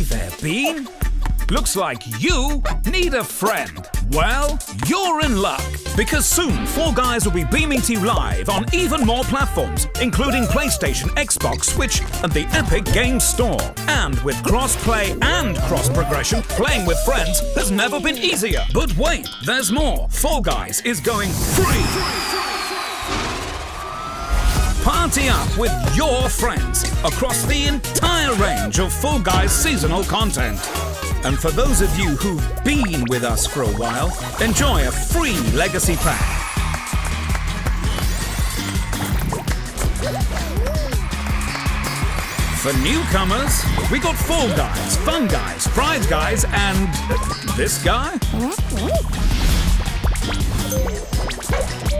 Hey there, Bean. Looks like you need a friend. Well, you're in luck, because soon Fall Guys will be beaming to you live on even more platforms, including PlayStation, Xbox, Switch, and the Epic Games Store. And with cross-play and cross-progression, playing with friends has never been easier. But wait, there's more. Fall Guys is going free. Party up with your friends across the entire range of Fall Guys seasonal content. And for those of you who've been with us for a while, enjoy a free Legacy Pack. For newcomers, we got Fall Guys, Fun Guys, Pride Guys, and this guy?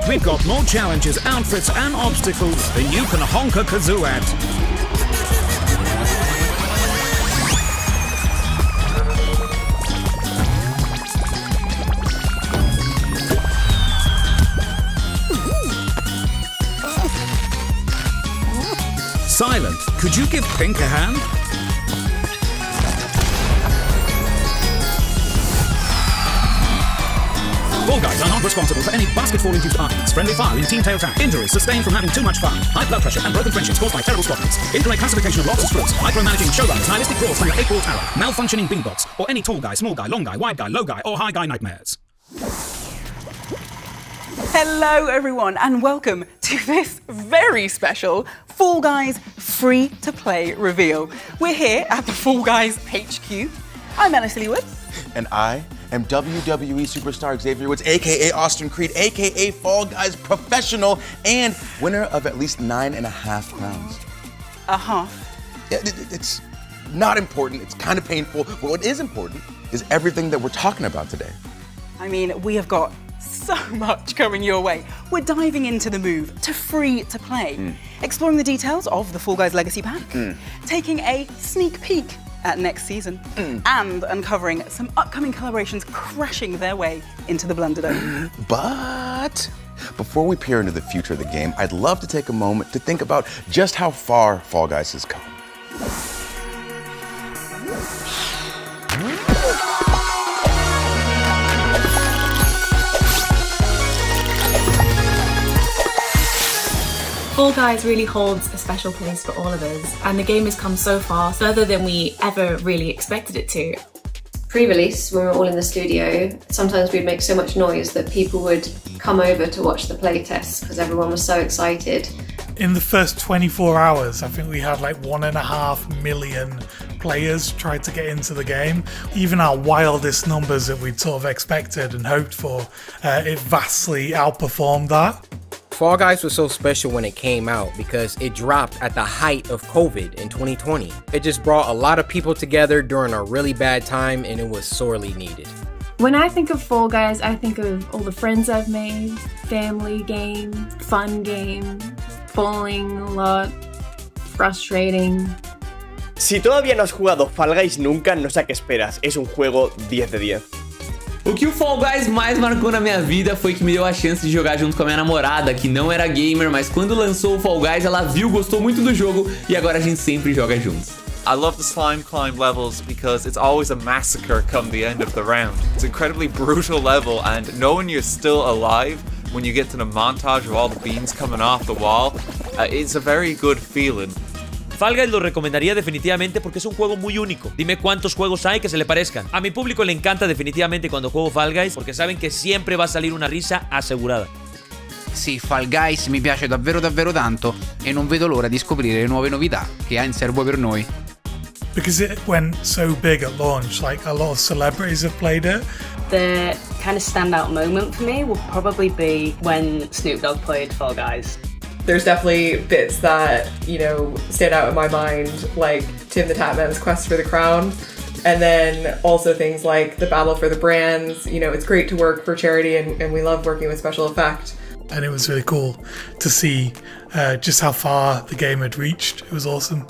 We've got more challenges, outfits, and obstacles than you can honk a kazoo at. Silent, could you give Pink a hand? Fall Guys are not responsible for any basket-fall-induced arguments, friendly fire in Team Tail Tag, injuries sustained from having too much fun, high blood pressure and broken friendships caused by terrible squadrons, incorrect classification of lots of sports, micromanaging showruns, nihilistic brawls from your 8-ball tower, malfunctioning beanbots, or any tall guy, small guy, long guy, wide guy, low guy, or high guy nightmares. Hello everyone and welcome to this very special Fall Guys free-to-play reveal. We're here at the Fall Guys HQ. I'm Anna Sillywood. And I am WWE superstar Xavier Woods, aka Austin Creed, aka Fall Guys professional and winner of at least 9.5 crowns. It's not important, it's kind of painful, but what is important is everything that we're talking about today. I mean, we have got so much coming your way. We're diving into the move to free to play, exploring the details of the Fall Guys Legacy Pack, taking a sneak peek at next season, and uncovering some upcoming collaborations crashing their way into the Blunderdome. But before we peer into the future of the game, I'd love to take a moment to think about just how far Fall Guys has come. Fall Guys really holds a special place for all of us, and the game has come so far, further than we ever really expected it to. Pre-release, when we were all in the studio, sometimes we'd make so much noise that people would come over to watch the playtests because everyone was so excited. In the first 24 hours, I think we had like 1.5 million players try to get into the game. Even our wildest numbers that we'd sort of expected and hoped for, it vastly outperformed that. Fall Guys was so special when it came out because it dropped at the height of COVID in 2020. It just brought a lot of people together during a really bad time, and it was sorely needed. When I think of Fall Guys, I think of all the friends I've made, family game, fun game, falling a lot, frustrating. Si todavía no has jugado Fall Guys nunca, no sé a qué esperas. Es un juego 10 de 10. O que o Fall Guys mais marcou na minha vida foi que me deu a chance de jogar junto com a minha namorada, que não era gamer, mas quando lançou o Fall Guys, ela viu, gostou muito do jogo e agora a gente sempre joga juntos. I love the slime climb levels because it's always a massacre come the end of the round. It's an incredibly brutal level, and knowing you're still alive when you get to the montage of all the beans coming off the wall, it's a very good feeling. Fall Guys lo recomendaría definitivamente porque es un juego muy único. Dime cuántos juegos hay que se le parezcan. A mi público le encanta definitivamente cuando juego Fall Guys porque saben que siempre va a salir una risa asegurada. Sì, Fall Guys mi piace davvero tanto e non vedo l'ora di scoprire le nuove novità che ha in serbo per noi. Because it went so big at launch, like a lot of celebrities have played it. The kind of standout moment for me will probably be when Snoop Dogg played Fall Guys. There's definitely bits that, you know, stand out in my mind, like Tim the Tatman's quest for the crown. And then also things like the battle for the brands. You know, it's great to work for charity and we love working with special effect. And it was really cool to see just how far the game had reached. It was awesome.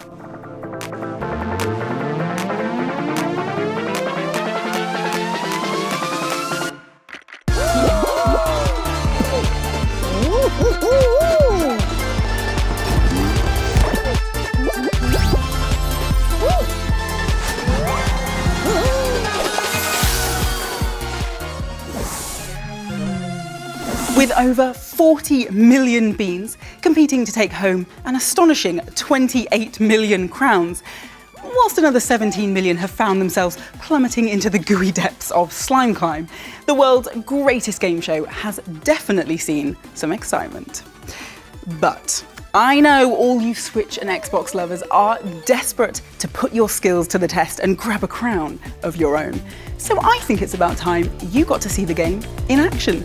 with over 40 million beans competing to take home an astonishing 28 million crowns, whilst another 17 million have found themselves plummeting into the gooey depths of Slime Climb. The world's greatest game show has definitely seen some excitement. But I know all you Switch and Xbox lovers are desperate to put your skills to the test and grab a crown of your own. So I think it's about time you got to see the game in action.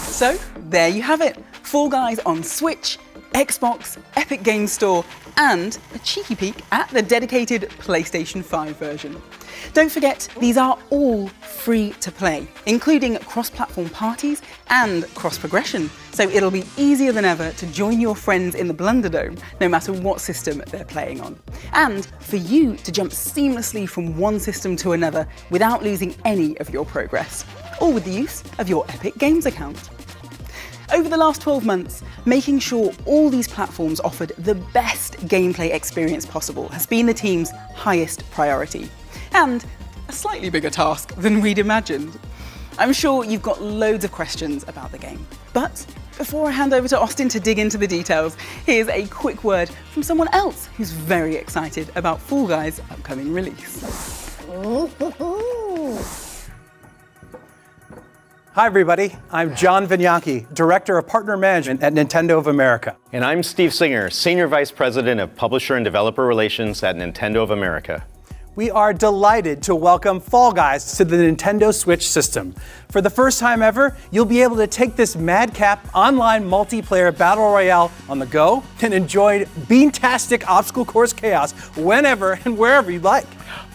So, there you have it. Fall Guys on Switch, Xbox, Epic Games Store, and a cheeky peek at the dedicated PlayStation 5 version. Don't forget, these are all free to play, including cross-platform parties and cross-progression, so it'll be easier than ever to join your friends in the Blunderdome, no matter what system they're playing on. And for you to jump seamlessly from one system to another without losing any of your progress, all with the use of your Epic Games account. Over the last 12 months, making sure all these platforms offered the best gameplay experience possible has been the team's highest priority, and a slightly bigger task than we'd imagined. I'm sure you've got loads of questions about the game, but before I hand over to Austin to dig into the details, here's a quick word from someone else who's very excited about Fall Guys' upcoming release. Hi everybody, I'm John Vignacchi, Director of Partner Management at Nintendo of America. And I'm Steve Singer, Senior Vice President of Publisher and Developer Relations at Nintendo of America. We are delighted to welcome Fall Guys to the Nintendo Switch system. For the first time ever, you'll be able to take this madcap online multiplayer battle royale on the go and enjoy beantastic obstacle course chaos whenever and wherever you'd like.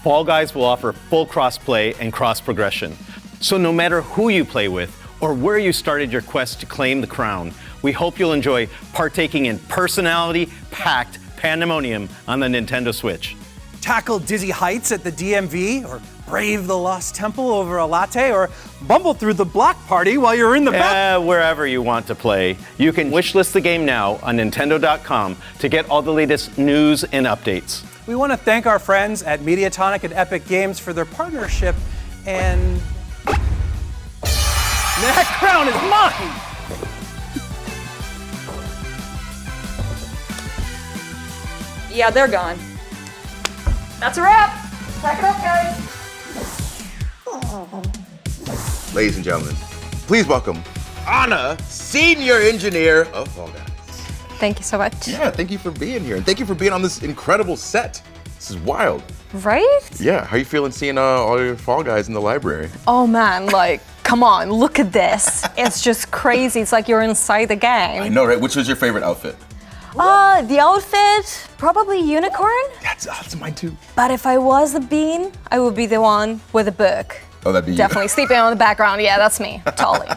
Fall Guys will offer full cross-play and cross-progression. So no matter who you play with or where you started your quest to claim the crown, we hope you'll enjoy partaking in personality-packed pandemonium on the Nintendo Switch. Tackle dizzy heights at the DMV, or brave the Lost Temple over a latte, or bumble through the block party while you're in the back. Wherever you want to play. You can wishlist the game now on Nintendo.com to get all the latest news and updates. We want to thank our friends at Mediatonic and Epic Games for their partnership, and that crown is mine! Yeah, they're gone. That's a wrap! Pack it up, guys! Ladies and gentlemen, please welcome Anna, Senior Engineer of Fall Guys. Thank you so much. Yeah, thank you for being here, and thank you for being on this incredible set. This is wild. Right? Yeah, how you feeling seeing all your Fall Guys in the library? Oh man, like, come on, look at this. It's just crazy. It's like you're inside the game. I know, right? Which was your favorite outfit? The outfit, probably unicorn. That's mine too. But if I was a bean, I would be the one with a book. Oh, that'd be Definitely you. sleeping on the background. Yeah, that's me, totally.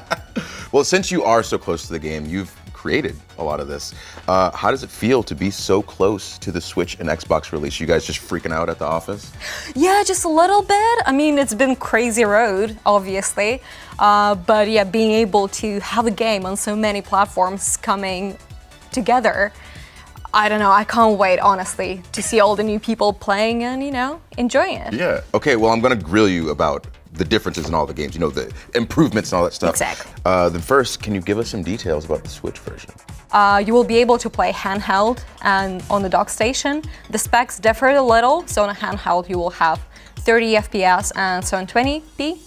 Well, since you are so close to the game, you've created a lot of this. How does it feel to be so close to the Switch and Xbox release? You guys just freaking out at the office? Yeah, just a little bit. I mean, it's been crazy road, obviously. But yeah, being able to have a game on so many platforms coming together, I don't know, I can't wait, honestly, to see all the new people playing and, enjoying it. Yeah. Okay, well, I'm gonna grill you about the differences in all the games, the improvements and all that stuff. Exactly. Then first, can you give us some details about the Switch version? You will be able to play handheld and on the dock station. The specs differ a little, so on a handheld you will have 30 FPS and 720p.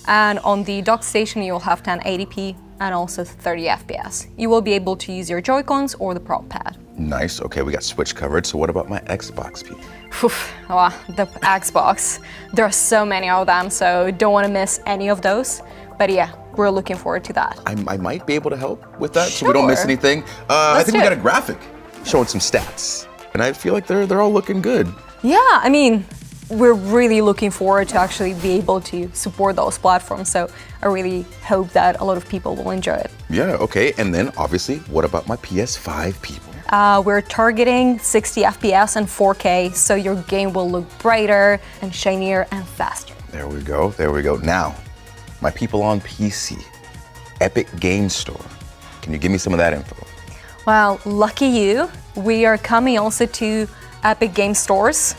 And on the dock station, you'll have 1080p and also 30 FPS. You will be able to use your Joy-Cons or the prop pad. Nice. Okay, we got Switch covered. So what about my Xbox people? The Xbox. There are so many of them, so don't want to miss any of those. But yeah, we're looking forward to that. I might be able to help with that so we don't miss Sure. anything. I think we got a graphic showing some stats. And I feel like they're all looking good. Yeah, I mean, we're really looking forward to actually be able to support those platforms. So I really hope that a lot of people will enjoy it. Yeah, okay. And then obviously, what about my PS5 people? We're targeting 60 FPS and 4K, so your game will look brighter and shinier and faster. There we go. There we go. Now, my people on PC, Epic Games Store. Can you give me some of that info? Well, lucky you. We are coming also to Epic Games Stores,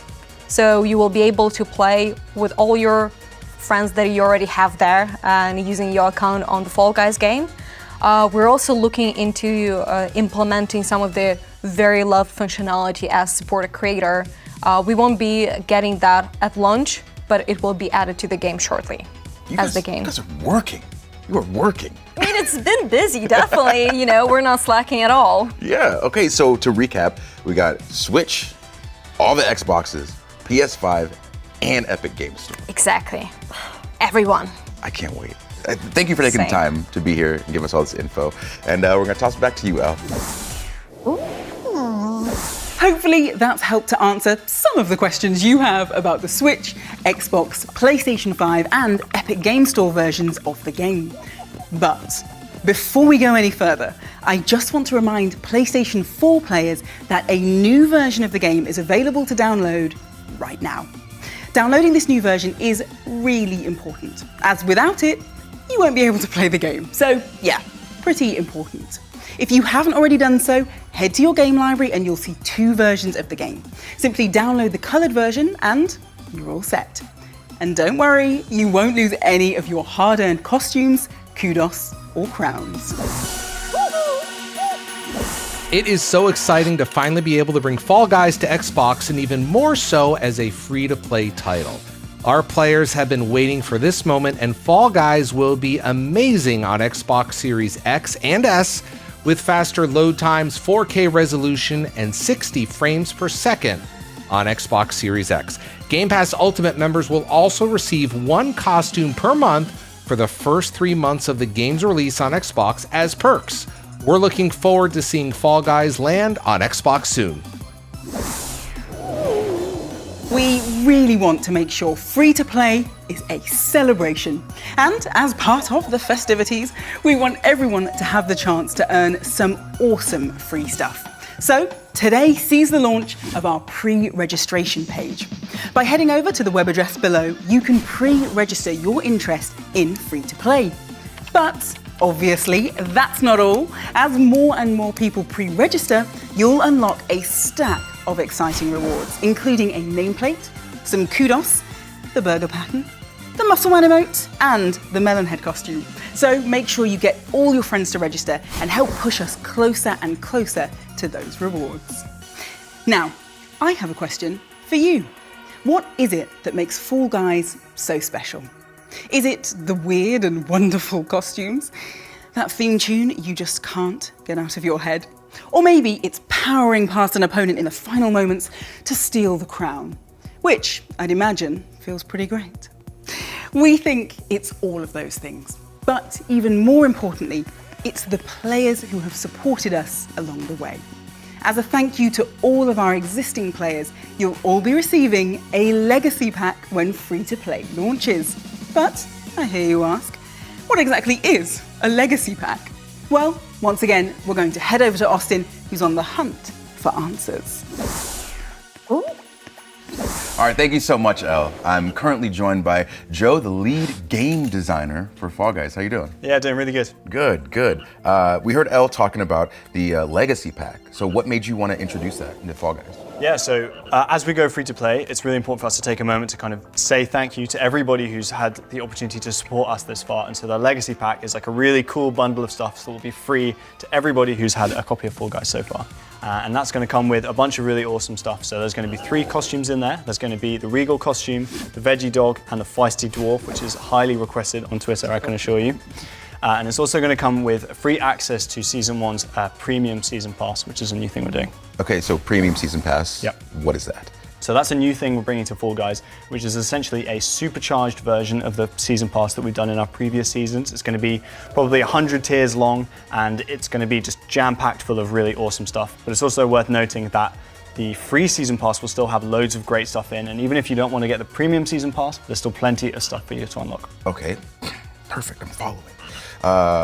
so you will be able to play with all your friends that you already have there and using your account on the Fall Guys game. We're also looking into implementing some of the very loved functionality as support a creator. We won't be getting that at launch, but it will be added to the game shortly as the game. You guys are working. You are working. I mean, it's been busy, definitely. You know, we're not slacking at all. Yeah, okay, so to recap, we got Switch, all the Xboxes, PS5, and Epic Games Store. Exactly. Everyone. I can't wait. Thank you for taking the Same. time to be here and give us all this info. And we're gonna toss it back to you, Al. Hopefully that's helped to answer some of the questions you have about the Switch, Xbox, PlayStation 5 and Epic Game Store versions of the game. But before we go any further, I just want to remind PlayStation 4 players that a new version of the game is available to download right now. Downloading this new version is really important, as without it, you won't be able to play the game. So yeah, pretty important. If you haven't already done so, head to your game library and you'll see two versions of the game. Simply download the colored version and you're all set. And don't worry, you won't lose any of your hard-earned costumes, kudos, or crowns. It is so exciting to finally be able to bring Fall Guys to Xbox, and even more so as a free-to-play title. Our players have been waiting for this moment, and Fall Guys will be amazing on Xbox Series X and S with faster load times, 4K resolution, and 60 frames per second on Xbox Series X. Game Pass Ultimate members will also receive one costume per month for the first 3 months of the game's release on Xbox as perks. We're looking forward to seeing Fall Guys land on Xbox soon. We really want to make sure free-to-play is a celebration. And as part of the festivities, we want everyone to have the chance to earn some awesome free stuff. So today sees the launch of our pre-registration page. By heading over to the web address below, you can pre-register your interest in free-to-play. But obviously, that's not all. As more and more people pre-register, you'll unlock a stack of exciting rewards, including a nameplate, some kudos, the burger pattern, the muscle man emote, and the melon head costume. So make sure you get all your friends to register and help push us closer and closer to those rewards. Now, I have a question for you. What is it that makes Fall Guys so special? Is it the weird and wonderful costumes? That theme tune you just can't get out of your head? Or maybe it's powering past an opponent in the final moments to steal the crown, which I'd imagine feels pretty great. We think it's all of those things, but even more importantly, it's the players who have supported us along the way. As a thank you to all of our existing players, you'll all be receiving a legacy pack when free-to-play launches. But I hear you ask, what exactly is a legacy pack? Well, once again, we're going to head over to Austin, who's on the hunt for answers. All right, thank you so much, Elle. I'm currently joined by Joe, the lead game designer for Fall Guys. How you doing? Yeah, doing really good. Good, good. We heard Elle talking about the Legacy Pack. So what made you want to introduce that into Fall Guys? Yeah, so as we go free to play, it's really important for us to take a moment to kind of say thank you to everybody who's had the opportunity to support us this far. And so the Legacy Pack is like a really cool bundle of stuff that will be free to everybody who's had a copy of Fall Guys so far. And that's going to come with a bunch of really awesome stuff. So there's going to be 3 costumes in there. There's going to be the Regal costume, the Veggie Dog, and the Feisty Dwarf, which is highly requested on Twitter, I can assure you. And it's also going to come with free access to Season 1's Premium Season Pass, which is a new thing we're doing. Okay, so Premium Season Pass, Yep. What is that? So that's a new thing we're bringing to Fall Guys, which is essentially a supercharged version of the Season Pass that we've done in our previous seasons. It's going to be probably 100 tiers long, and it's going to be just jam-packed full of really awesome stuff. But it's also worth noting that the free Season Pass will still have loads of great stuff in, and even if you don't want to get the Premium Season Pass, there's still plenty of stuff for you to unlock. Okay, perfect, I'm following.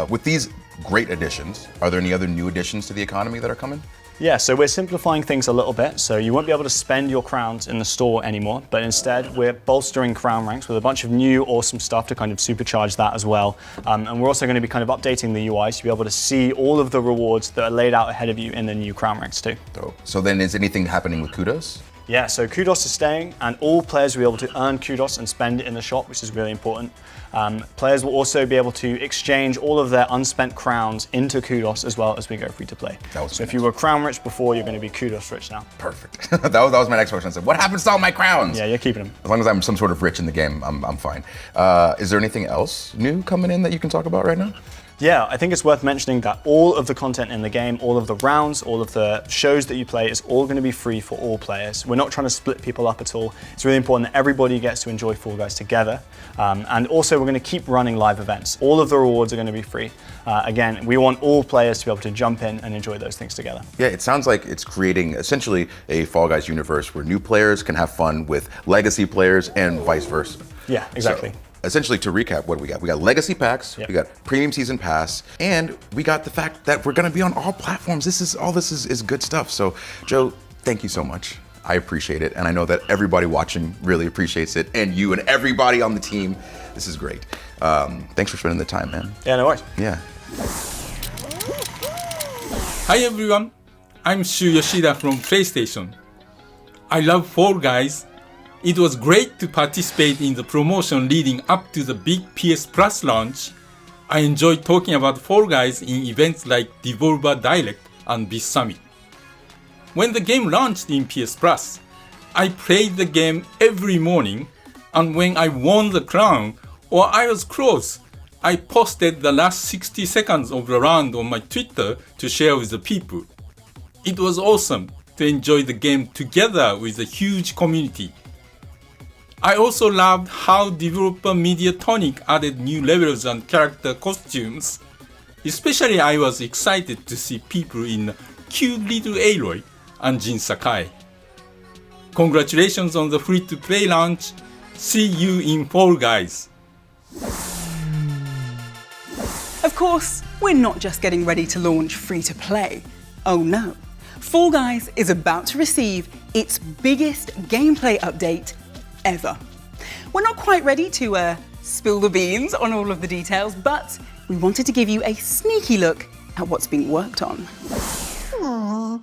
With these great additions, are there any other new additions to the economy that are coming? Yeah, so we're simplifying things a little bit. So you won't be able to spend your crowns in the store anymore, but instead we're bolstering crown ranks with a bunch of new awesome stuff to kind of supercharge that as well. And we're also going to be kind of updating the UI to be able to see all of the rewards that are laid out ahead of you in the new crown ranks too. So then is anything happening with Kudos? Yeah, so Kudos is staying, and all players will be able to earn Kudos and spend it in the shop, which is really important. Players will also be able to exchange all of their unspent crowns into Kudos as well as we go free to play. So if you were crown rich before, you're going to be Kudos rich now. Perfect. that was my next question. I said, what happens to all my crowns? Yeah, you're keeping them. As long as I'm some sort of rich in the game, I'm fine. Is there anything else new coming in that you can talk about right now? Yeah, I think it's worth mentioning that all of the content in the game, all of the rounds, all of the shows that you play is all going to be free for all players. We're not trying to split people up at all. It's really important that everybody gets to enjoy Fall Guys together. And also we're going to keep running live events. All of the rewards are going to be free. Again, we want all players to be able to jump in and enjoy those things together. Yeah, it sounds like it's creating essentially a Fall Guys universe where new players can have fun with legacy players and vice versa. Yeah, exactly. So, essentially, to recap, what do we got? We got legacy packs, we got premium season pass, and we got the fact that we're going to be on all platforms. This is good stuff. So, Joe, thank you so much. I appreciate it, and I know that everybody watching really appreciates it, and you and everybody on the team. This is great. Thanks for spending the time, man. Yeah, no worries. Yeah. Hi everyone, I'm Shu Yoshida from PlayStation. I love Fall Guys. It was great to participate in the promotion leading up to the big PS Plus launch. I enjoyed talking about Fall Guys in events like Devolver Direct and BIS Summit. When the game launched in PS Plus, I played the game every morning, and when I won the crown or I was close, I posted the last 60 seconds of the round on my Twitter to share with the people. It was awesome to enjoy the game together with a huge community. I also loved how developer Mediatonic added new levels and character costumes. Especially I was excited to see people in cute little Aloy and Jin Sakai. Congratulations on the free-to-play launch. See you in Fall Guys. Of course, we're not just getting ready to launch free-to-play. Oh no. Fall Guys is about to receive its biggest gameplay update ever. We're not quite ready to spill the beans on all of the details, but we wanted to give you a sneaky look at what's being worked on. Aww.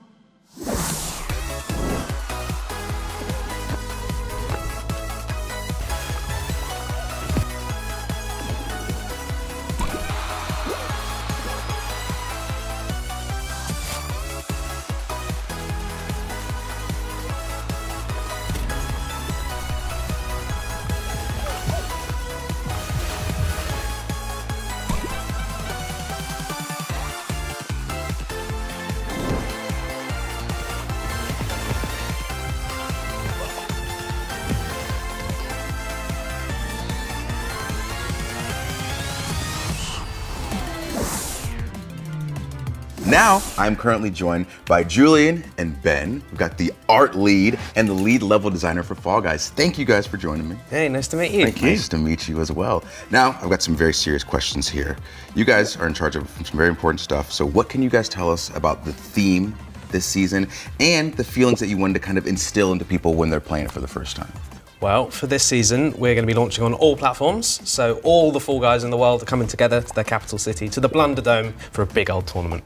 Now, I'm currently joined by Julian and Ben. We've got the art lead and the lead level designer for Fall Guys. Thank you guys for joining me. Hey, nice to meet you. Thank you. Nice to meet you as well. Now, I've got some very serious questions here. You guys are in charge of some very important stuff. So what can you guys tell us about the theme this season and the feelings that you wanted to kind of instill into people when they're playing it for the first time? Well, for this season, we're going to be launching on all platforms. So all the Fall Guys in the world are coming together to their capital city, to the Blunder Dome, for a big old tournament.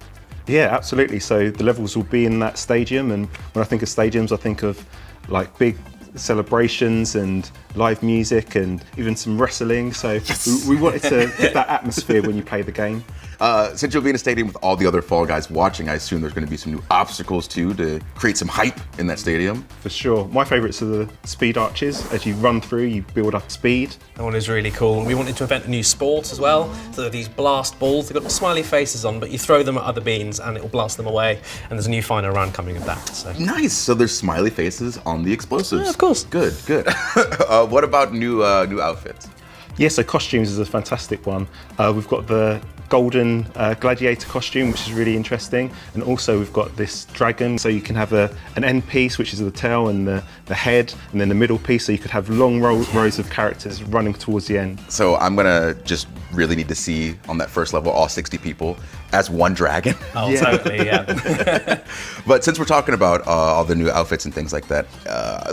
Yeah, absolutely. So the levels will be in that stadium, and when I think of stadiums, I think of like big celebrations and live music and even some wrestling. So we wanted to get that atmosphere when you play the game. Since you'll be in a stadium with all the other Fall Guys watching, I assume there's going to be some new obstacles too to create some hype in that stadium. For sure. My favourites are the speed arches. As you run through, you build up speed. That one is really cool. We wanted to invent a new sport as well. So they're these blast balls. They've got smiley faces on, but you throw them at other beans and it will blast them away. And there's a new final round coming of that. So. Nice. So there's smiley faces on the explosives. Yeah, of course. Good. What about new outfits? Yeah, so costumes is a fantastic one. We've got the golden gladiator costume, which is really interesting, and also we've got this dragon, so you can have an end piece, which is the tail and the head, and then the middle piece, so you could have long rows of characters running towards the end. So I'm gonna just really need to see on that first level all 60 people as one dragon. Oh, yeah. Totally, yeah. But since we're talking about all the new outfits and things like that,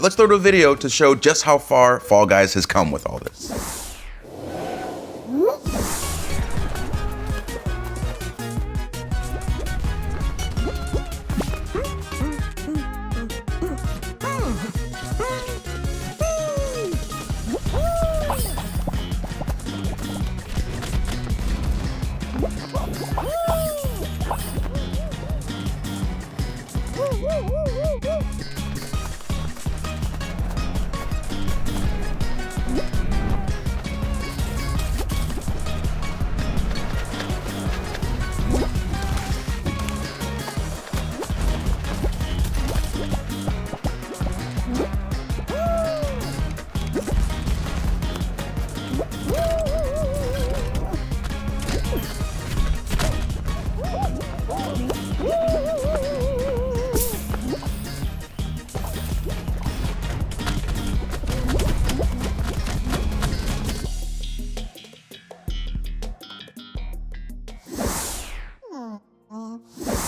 let's throw to a video to show just how far Fall Guys has come with all this.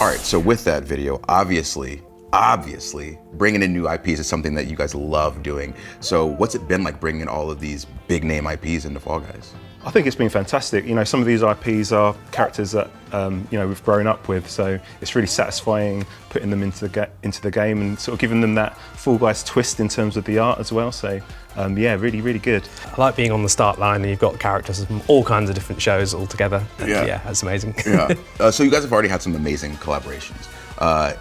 All right, so with that video, obviously, bringing in new IPs is something that you guys love doing. So what's it been like bringing all of these big name IPs into Fall Guys? I think it's been fantastic. You know, some of these IPs are characters that you know, we've grown up with, so it's really satisfying putting them into the game and sort of giving them that Fall Guys twist in terms of the art as well. So yeah, really good. I like being on the start line and you've got characters from all kinds of different shows all together. Yeah, that's amazing. Yeah. So you guys have already had some amazing collaborations.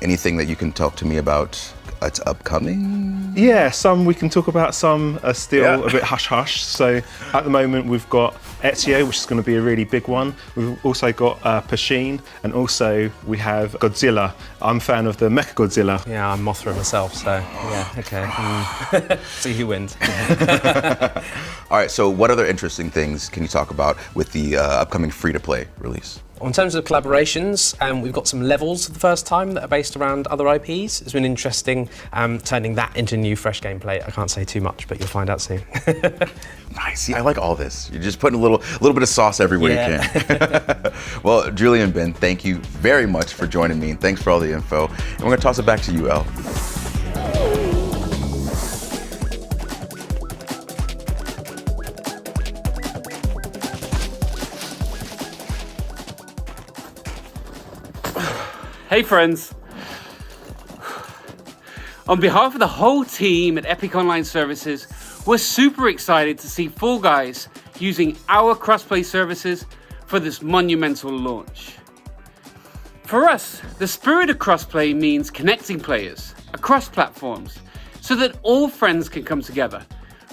Anything that you can talk to me about that's upcoming? Yeah, some we can talk about, some are still a bit hush-hush. So at the moment we've got Ezio, which is going to be a really big one. We've also got Peshin, and also we have Godzilla. I'm a fan of the Mechagodzilla. Yeah, I'm Mothra myself, so yeah, okay. See who wins. All right, so what other interesting things can you talk about with the upcoming free-to-play release? In terms of collaborations, we've got some levels for the first time that are based around other IPs. It's been interesting turning that into new, fresh gameplay. I can't say too much, but you'll find out soon. Nice. See, I like all this. You're just putting a little bit of sauce everywhere you can. Well, Julie and Ben, thank you very much for joining me, and thanks for all the info. And we're gonna toss it back to you, El. Hey friends. On behalf of the whole team at Epic Online Services, we're super excited to see Fall Guys using our crossplay services for this monumental launch. For us, the spirit of crossplay means connecting players across platforms so that all friends can come together,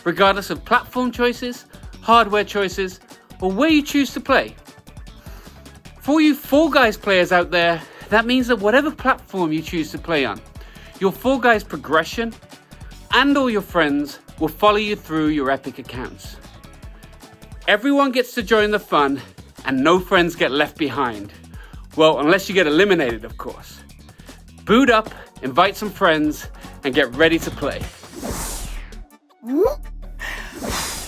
regardless of platform choices, hardware choices, or where you choose to play. For you Fall Guys players out there, that means that whatever platform you choose to play on, your Fall Guys progression and all your friends will follow you through your Epic accounts. Everyone gets to join the fun and no friends get left behind. Well, unless you get eliminated, of course. Boot up, invite some friends, and get ready to play.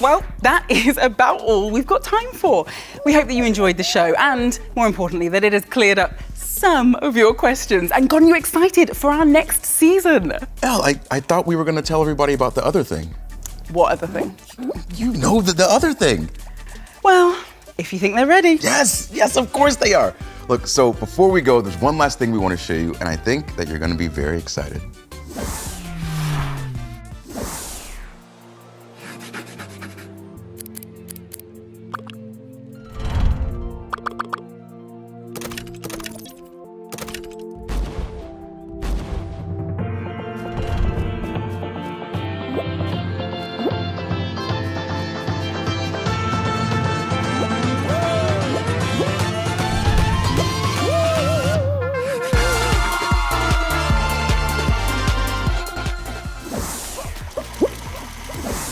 Well, that is about all we've got time for. We hope that you enjoyed the show and, more importantly, that it has cleared up some of your questions and gotten you excited for our next season. El, I thought we were going to tell everybody about the other thing. What other thing? You know the other thing. Well, if you think they're ready. Yes, of course they are. Look, so before we go, there's one last thing we want to show you, and I think that you're going to be very excited.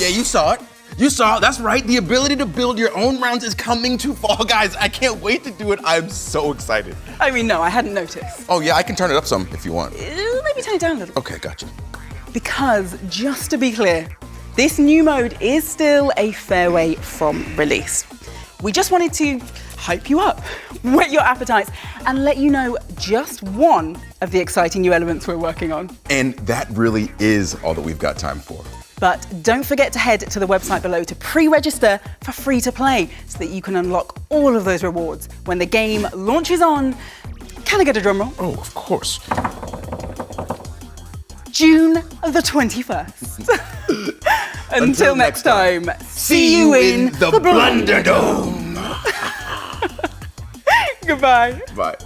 Yeah, you saw it. You saw it. That's right. The ability to build your own rounds is coming to Fall Guys. I can't wait to do it. I'm so excited. I mean, no, I hadn't noticed. Oh, yeah, I can turn it up some if you want. Maybe turn it down a little. Okay, gotcha. Because, just to be clear, this new mode is still a fair way from release. We just wanted to hype you up, whet your appetites, and let you know just one of the exciting new elements we're working on. And that really is all that we've got time for. But don't forget to head to the website below to pre-register for free to play so that you can unlock all of those rewards when the game launches on, can I get a drum roll? Oh, of course. June the 21st. Until next time, see you in the Blunderdome. Goodbye. Bye.